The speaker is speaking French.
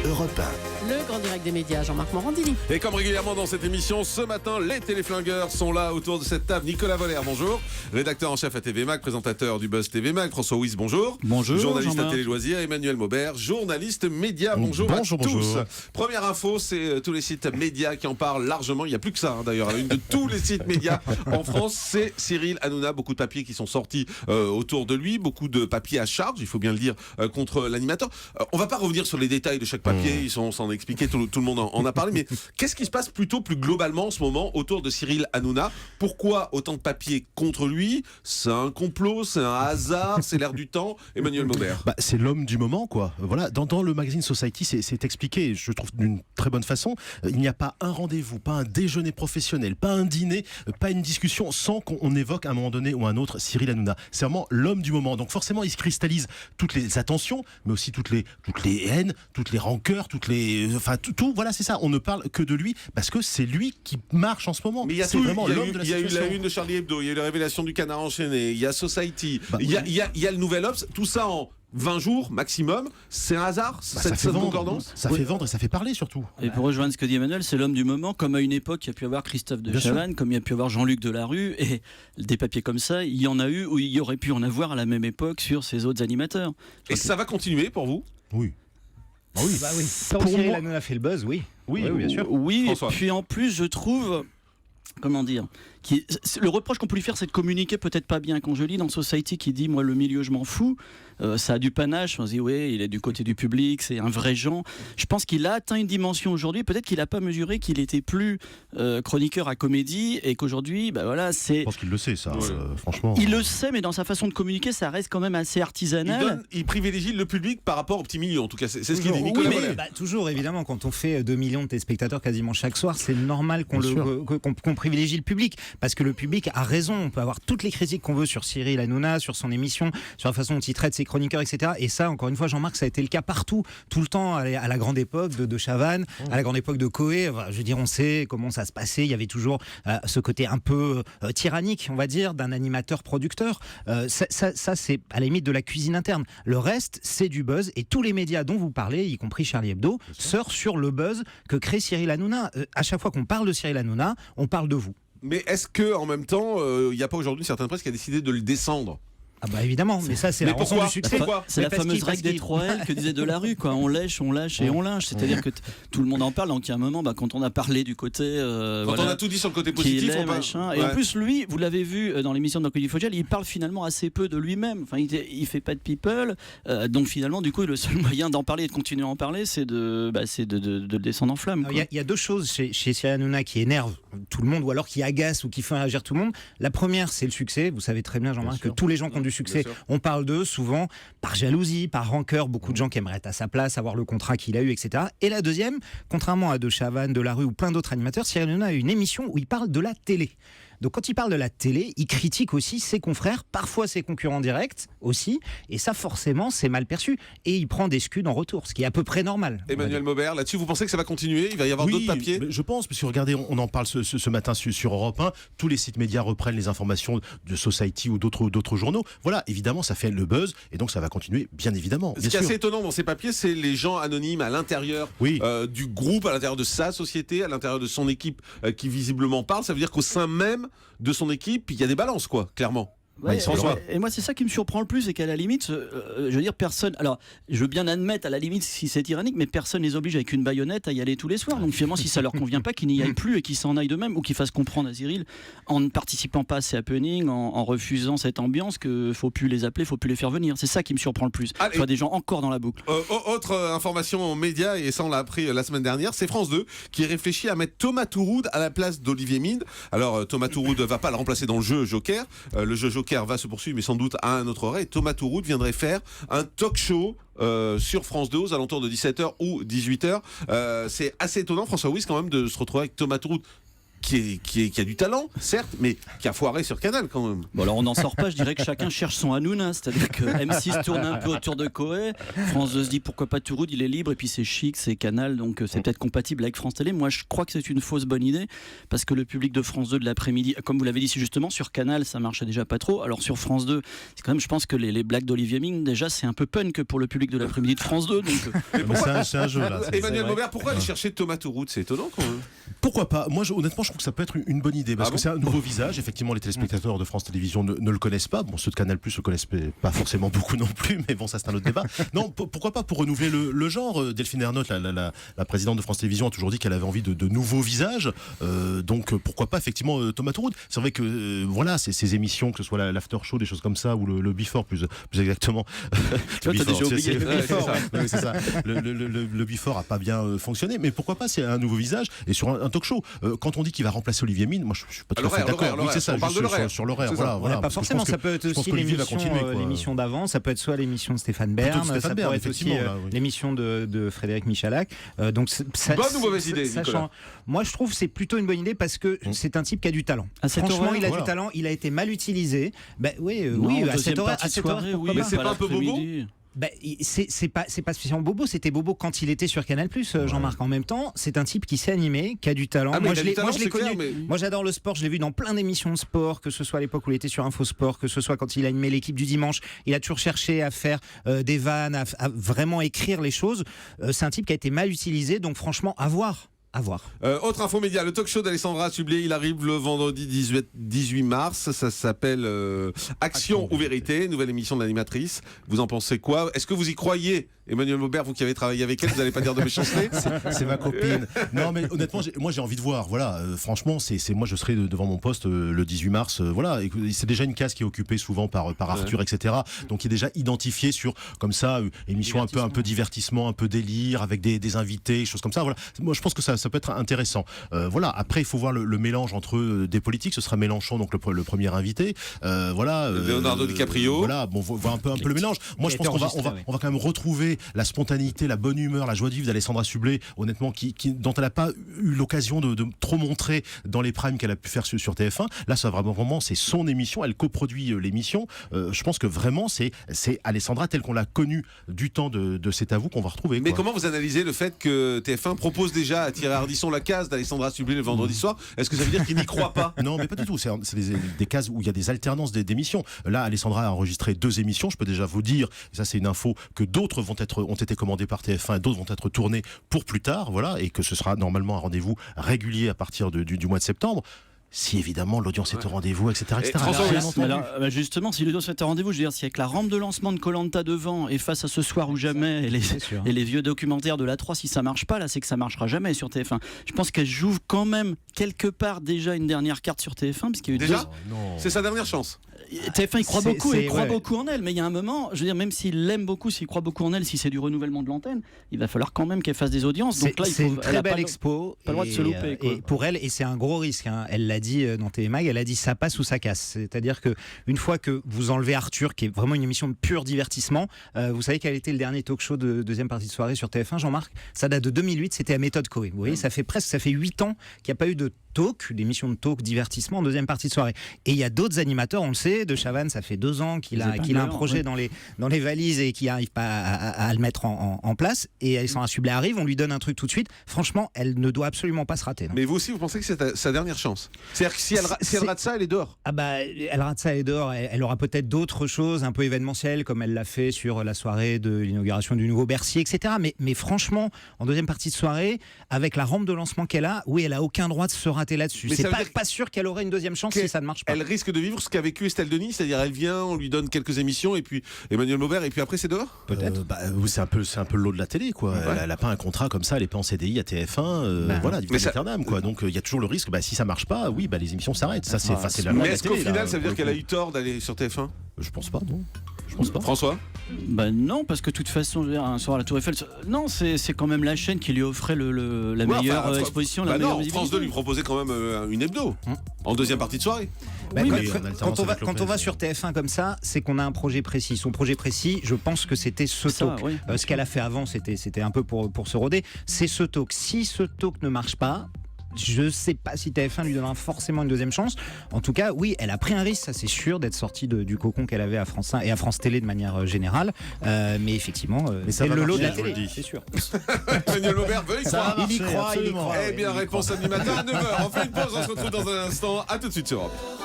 Europe 1. Le grand direct des médias, Jean-Marc Morandini. Et comme régulièrement dans cette émission, ce matin, les téléflingueurs sont là autour de cette table. Nicolas Voller, bonjour. Rédacteur en chef à TV Mag, présentateur du Buzz TV Mag. François Wyss, bonjour. Bonjour. Journaliste à Télé Loisirs. Emmanuel Maubert, journaliste média. Bonjour, à tous. Première info, c'est tous les sites médias qui en parlent largement. Il n'y a plus que ça, d'ailleurs. À la une de tous les sites médias en France, c'est Cyril Hanouna. Beaucoup de papiers qui sont sortis autour de lui. Beaucoup de papiers à charge, il faut bien le dire, contre l'animateur. On va pas revenir sur les détails de chaque papier. Ils sont s'en expliquer. Tout le monde en a parlé. Mais qu'est-ce qui se passe plus globalement en ce moment autour de Cyril Hanouna? Pourquoi autant de papiers contre lui? C'est un complot, c'est un hasard, c'est l'air du temps. Emmanuel Maubert. C'est l'homme du moment, quoi. Voilà. Dans le magazine Society, c'est expliqué, je trouve, d'une très bonne façon. Il n'y a pas un rendez-vous, pas un déjeuner professionnel, pas un dîner, pas une discussion sans qu'on évoque à un moment donné ou à un autre Cyril Hanouna. C'est vraiment l'homme du moment. Donc forcément, il se cristallise toutes les attentions, mais aussi toutes les haines, toutes les rancœurs, tout. Voilà, c'est ça. On ne parle que de lui parce que c'est lui qui marche en ce moment. Mais il y a c'est vraiment l'homme de la situation. Il y a eu la une de Charlie Hebdo, il y a eu la révélation du Canard enchaîné, il y a Society, il y a le Nouvel Obs, tout ça en 20 jours maximum. C'est un hasard, cette concordance? Ça fait vendre et ça fait parler surtout. Et pour rejoindre ce que dit Emmanuel, c'est l'homme du moment, comme à une époque il y a pu avoir Christophe de Chavannes, comme il y a pu avoir Jean-Luc Delarue, et des papiers comme ça, il y en a eu ou il y aurait pu en avoir à la même époque sur ces autres animateurs. Et ça va continuer pour vous? Oui. Oui. Tant que Cyril Hanouna fait le buzz, oui, bien sûr. Oui, François. Et puis en plus, je trouve, comment dire, le reproche qu'on peut lui faire, c'est de communiquer peut-être pas bien. Quand je lis dans Society qui dit, moi, le milieu, je m'en fous, ça a du panache. On se dit, oui, il est du côté du public, c'est un vrai Jean. Je pense qu'il a atteint une dimension aujourd'hui. Peut-être qu'il n'a pas mesuré qu'il était plus chroniqueur à comédie et qu'aujourd'hui, c'est. Je pense qu'il le sait, ça. Franchement. Il le sait, mais dans sa façon de communiquer, ça reste quand même assez artisanal. Il privilégie le public par rapport au petit milieu, en tout cas. C'est ce qu'il dit. Nicolas Voller. Toujours, évidemment, quand on fait 2 millions de téléspectateurs quasiment chaque soir, c'est normal qu'on privilégie le public. Parce que le public a raison. On peut avoir toutes les critiques qu'on veut sur Cyril Hanouna, sur son émission, sur la façon dont il traite ses chroniqueurs, etc. Et ça, encore une fois, Jean-Marc, ça a été le cas partout, tout le temps, à la grande époque de Chavannes, à la grande époque de Coé. Je veux dire, on sait comment ça se passait. Il y avait toujours ce côté un peu tyrannique, on va dire, d'un animateur-producteur. Ça, c'est à la limite de la cuisine interne. Le reste, c'est du buzz. Et tous les médias dont vous parlez, y compris Charlie Hebdo, surfent sur le buzz que crée Cyril Hanouna. À chaque fois qu'on parle de Cyril Hanouna, on parle de vous. Mais est-ce que en même temps, il n'y a pas aujourd'hui certaines presses qui a décidé de le descendre? Ah bah évidemment, mais ça c'est la rançon du succès. C'est la fameuse règle des 3L que disait Delarue, quoi. On lâche et on lynche. C'est-à-dire que tout le monde en parle. Donc il y a un moment, quand on a parlé du côté, quand on a tout dit sur le côté positif, et en plus lui, vous l'avez vu dans l'émission de Jean-Claude Fogel, il parle finalement assez peu de lui-même. Enfin, il fait pas de people. Donc finalement, du coup, le seul moyen d'en parler et de continuer à en parler, c'est de le descendre en flamme. Il y a deux choses chez Cyril Hanouna qui énervent tout le monde, ou alors qui agacent ou qui font réagir tout le monde. La première, c'est le succès. Vous savez très bien, Jean-Marc, que tous les gens qui ont du succès, on parle d'eux souvent par jalousie, par rancœur. Beaucoup de gens qui aimeraient être à sa place, avoir le contrat qu'il a eu, etc. Et la deuxième, contrairement à De Chavannes, Delarue ou plein d'autres animateurs, Cyril Hanouna a une émission où il parle de la télé. Donc quand il parle de la télé, il critique aussi ses confrères, parfois ses concurrents directs aussi, et ça forcément c'est mal perçu. Et il prend des scuds en retour, ce qui est à peu près normal. Emmanuel Maubert, là-dessus vous pensez que ça va continuer? Il va y avoir d'autres papiers? Je pense, parce que regardez, on en parle ce matin sur Europe 1, tous les sites médias reprennent les informations de Society ou d'autres journaux. Voilà, évidemment ça fait le buzz, et donc ça va continuer, bien évidemment. Ce qui est assez étonnant dans ces papiers, c'est les gens anonymes à l'intérieur du groupe, à l'intérieur de sa société, à l'intérieur de son équipe qui visiblement parle. Ça veut dire qu'au sein même de son équipe, il y a des balances, quoi, clairement. Ouais, et moi c'est ça qui me surprend le plus, c'est qu'à la limite je veux dire, personne, alors je veux bien admettre à la limite si c'est tyrannique, mais personne les oblige avec une baïonnette à y aller tous les soirs. Donc finalement si ça leur convient pas, qu'ils n'y aillent plus et qu'ils s'en aillent d'eux-mêmes, ou qu'ils fassent comprendre à Cyril en ne participant pas à ces happenings, en refusant cette ambiance, que faut plus les appeler, faut plus les faire venir. C'est ça qui me surprend le plus. Tu vois des gens encore dans la boucle. Autre information aux médias, et ça on l'a appris la semaine dernière, c'est France 2 qui réfléchit à mettre Thomas Touroud à la place d'Olivier Minde. Alors Thomas Touroud va pas le remplacer dans le jeu Joker. Le jeu Joker va se poursuivre, mais sans doute à un autre horaire. Et Thomas Touroud viendrait faire un talk show sur France 2 aux alentours de 17h ou 18h. C'est assez étonnant, François Wyss, quand même, de se retrouver avec Thomas Touroud. qui a du talent, certes, mais qui a foiré sur Canal quand même. Bon, alors on n'en sort pas, je dirais que chacun cherche son Hanouna, c'est-à-dire que M6 tourne un peu autour de Coé, France 2 se dit pourquoi pas Touroud, il est libre, et puis c'est chic, c'est Canal, donc c'est peut-être compatible avec France Télé. Moi je crois que c'est une fausse bonne idée, parce que le public de France 2 de l'après-midi, comme vous l'avez dit, justement sur Canal ça marchait déjà pas trop, alors sur France 2, c'est quand même, je pense que les blagues d'Olivier Mine, déjà c'est un peu punk pour le public de l'après-midi de France 2. Donc... c'est un jeu là. Emmanuel Maubert, pourquoi aller chercher Thomas Touroud? C'est étonnant quand même. Pourquoi pas? Moi, honnêtement, je trouve que ça peut être une bonne idée parce que c'est un nouveau visage. Effectivement, les téléspectateurs de France Télévisions ne le connaissent pas. Bon, ceux de Canal+ le connaissent pas forcément beaucoup non plus, mais bon, ça c'est un autre débat. Non, pourquoi pas pour renouveler le genre? Delphine Ernotte, la présidente de France Télévisions, a toujours dit qu'elle avait envie de nouveaux visages. Donc, pourquoi pas effectivement Thomas Touroud? C'est vrai que voilà, ces émissions, que ce soit l'after show, des choses comme ça, ou le before plus exactement. Tu vois, t'as déjà oublié le before. Oui, c'est ça. Le before a pas bien fonctionné, mais pourquoi pas? C'est un nouveau visage et sur un talk show. Quand on dit qu'il va remplacer Olivier Mine, moi je suis pas tout à fait d'accord. Oui, c'est ça. On parle de l'horaire. Sur l'horaire. Voilà. Pas forcément. Ça peut être aussi l'émission d'avant. Ça peut être soit l'émission de Stéphane Bern. Ça peut être aussi l'émission de Frédéric Michalak. Donc bonne ou mauvaise idée, Nicolas? Moi, je trouve que c'est plutôt une bonne idée parce que c'est un type qui a du talent. Franchement, il a du talent. Il a été mal utilisé. Oui, à cette heure. Mais c'est pas un peu bobo? C'est pas spécialement bobo, c'était bobo quand il était sur Canal+, Jean-Marc. En même temps, c'est un type qui s'est animé, qui a du talent. Moi, je l'ai connu. Moi, j'adore le sport. Je l'ai vu dans plein d'émissions de sport, que ce soit à l'époque où il était sur Infosport, que ce soit quand il animait l'équipe du dimanche. Il a toujours cherché à faire des vannes, à vraiment écrire les choses. C'est un type qui a été mal utilisé, donc franchement, à voir. Autre info média, le talk show d'Alessandra Sublet, il arrive le vendredi 18 mars. Ça s'appelle Action ou Vérité, nouvelle émission de l'animatrice. Vous en pensez quoi? Est-ce que vous y croyez? Emmanuel Maubert, vous qui avez travaillé avec elle, vous n'allez pas dire de méchanceté? C'est ma copine. Non, mais honnêtement, moi j'ai envie de voir. Voilà, franchement, moi je serai devant mon poste le 18 mars. Voilà, c'est déjà une case qui est occupée souvent par Arthur, etc. Donc il est déjà identifié sur comme ça émission un peu divertissement, un peu délire avec des invités, choses comme ça. Voilà, moi je pense que ça peut être intéressant. Voilà. Après, il faut voir le mélange entre des politiques. Ce sera Mélenchon, donc le premier invité. Voilà. Leonardo DiCaprio. Voilà. Bon, voir un peu le mélange. Moi, je pense qu'on va quand même retrouver la spontanéité, la bonne humeur, la joie de vivre d'Alessandra Sublet, honnêtement, dont elle n'a pas eu l'occasion de trop montrer dans les primes qu'elle a pu faire sur TF1. Là, ça vraiment, c'est son émission. Elle coproduit l'émission. Je pense que vraiment, c'est Alessandra telle qu'on l'a connue du temps de C'est à vous qu'on va retrouver. Mais comment vous analysez le fait que TF1 propose déjà à Thierry Ardisson la case d'Alessandra Sublet le vendredi soir? Est-ce que ça veut dire qu'il n'y croit pas? Non, mais pas du tout. C'est des cases où il y a des alternances d'émissions. Là, Alessandra a enregistré 2 émissions. Je peux déjà vous dire, et ça c'est une info, que d'autres ont été commandées par TF1 et d'autres vont être tournées pour plus tard. Voilà, et que ce sera normalement un rendez-vous régulier à partir du mois de septembre. Si évidemment l'audience est au rendez-vous, etc. Alors, justement, si l'audience est au rendez-vous, je veux dire, si avec la rampe de lancement de Koh-Lanta devant et face à Ce soir ou jamais et les vieux documentaires de la 3, si ça marche pas, là c'est que ça marchera jamais sur TF1. Je pense qu'elle joue quand même quelque part déjà une dernière carte sur TF1 parce qu'il y a eu déjà c'est sa dernière chance. TF1 il croit beaucoup, il croit beaucoup en elle, mais il y a un moment, je veux dire, même s'il l'aime beaucoup, s'il croit beaucoup en elle, si c'est du renouvellement de l'antenne, il va falloir quand même qu'elle fasse des audiences. Donc là, c'est une très belle expo, pas le droit de se louper. Et pour elle, et c'est un gros risque. Elle l'a dit dans TMag, elle a dit ça passe ou ça casse. C'est-à-dire que une fois que vous enlevez Arthur, qui est vraiment une émission de pur divertissement, vous savez quel était le dernier talk-show de deuxième partie de soirée sur TF1, Jean-Marc? Ça date de 2008, c'était à méthode Coé. Vous voyez, ça fait 8 ans qu'il n'y a pas eu de d'émissions de talk divertissement en deuxième partie de soirée. Et il y a d'autres animateurs, on le sait, de Chavannes, ça fait 2 ans qu'il a un projet dans les valises et qu'il n'arrive pas à le mettre en place. Et Alessandra Sublet arrive, on lui donne un truc tout de suite. Franchement, elle ne doit absolument pas se rater. Non. Mais vous aussi, vous pensez que c'est sa dernière chance? C'est-à-dire que si elle rate ça, elle est dehors? Ah bah, elle rate ça, elle est dehors. Elle aura peut-être d'autres choses un peu événementielles, comme elle l'a fait sur la soirée de l'inauguration du nouveau Bercy, etc. Mais franchement, en deuxième partie de soirée, avec la rampe de lancement qu'elle a, oui, elle a aucun droit de se rater là-dessus. C'est pas sûr qu'elle aurait une deuxième chance si ça ne marche pas. Elle risque de vivre ce qu'a vécu Estelle Denis, c'est-à-dire elle vient, on lui donne quelques émissions et puis Emmanuel Maubert et puis après c'est dehors? Peut-être. C'est un peu le lot de la télé, quoi. Ouais. Elle n'a pas un contrat comme ça, elle n'est pas en CDI à TF1, voilà, du Amsterdam, quoi. Donc il y a toujours le risque, si ça marche pas, oui, les émissions s'arrêtent. Ça c'est la loi de la télé. Mais est-ce qu'au final ça veut dire qu'elle a eu tort d'aller sur TF1? Je pense pas, non. Je pense pas. François? Non, parce que de toute façon, un soir à la Tour Eiffel, non, c'est quand même la chaîne qui lui offrait la meilleure exposition, la meilleure visibilité. France 2 lui proposait quand même une hebdo en deuxième partie de soirée. Quand on va sur TF1 comme ça, c'est qu'on a un projet précis. Son projet précis, je pense que c'était ce talk. Oui. Ce qu'elle a fait avant, c'était un peu pour se roder. C'est ce talk. Si ce talk ne marche pas, je sais pas si TF1 lui donnera forcément une deuxième chance. En tout cas, oui, elle a pris un risque, ça c'est sûr, d'être sortie du cocon qu'elle avait à France 1 et à France Télé de manière générale. Mais effectivement, c'est le lot de la télé, c'est sûr. Emmanuel Maubert veut y croire. Il y croit. Eh bien, réponse samedi matin à 9h. On fait une pause, on se retrouve dans un instant. À tout de suite sur Europe.